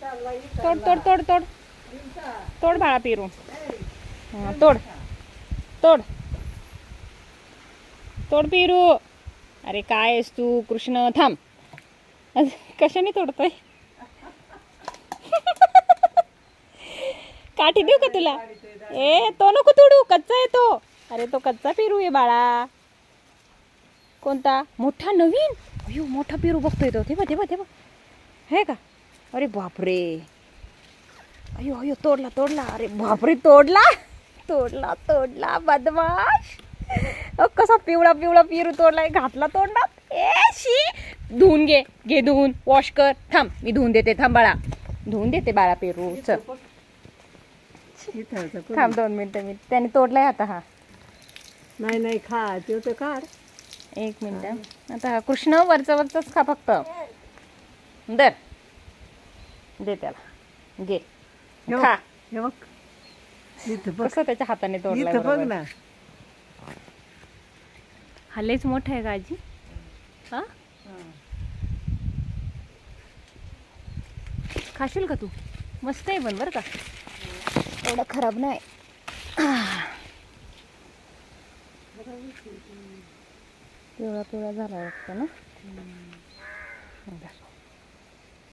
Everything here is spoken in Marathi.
तोड तोड तोड तोड तोड बाळा पेरू. तोड तोड तोड पेरू. अरे काय आहेस तू कृष्ण, थांब. कशाने तोडतोय? काठी देऊ का तुला? ए तो नको तोडू, कच्चा आहे तो. अरे तो कच्चा पेरू आहे बाळा. कोणता? मोठा नवीन? अयो मोठा पेरू बघतोय तो. ते बघ ते बघ ते बघ, हे का? अरे बापरे. अयो अयो तोडला तोडला. अरे बापरे तोडला तोडला तोडला बदमाश. कसा पिवळा पिवळा पेरू तोडलाय. घातला तोंडात. ए शी. धुवून घे, घे धुवून, वॉश कर. थांब मी धुवून देते. थांब बाळा, धुवून देते बाळा पेरू. चल थांब 2 मिनिटं. मी त्याने तोडलाय आता. हा नाही नाही खा, ते तर काढ. 1 मिनिट. आता हा कृष्ण वरचं वरचंच खा फक्त. दर दे त्याला, घे खा. हे बघ इथं बघ, कसं त्याच्या हाताने तोडलाय इथं बघ बरोबर. ना. हा लयच मोठा आहे का आजी? हा खाशील का तू? मस्त आहे पण बरं का, एवढा खराब नाही. पिवळा पिवळा झाला वाटतं ना.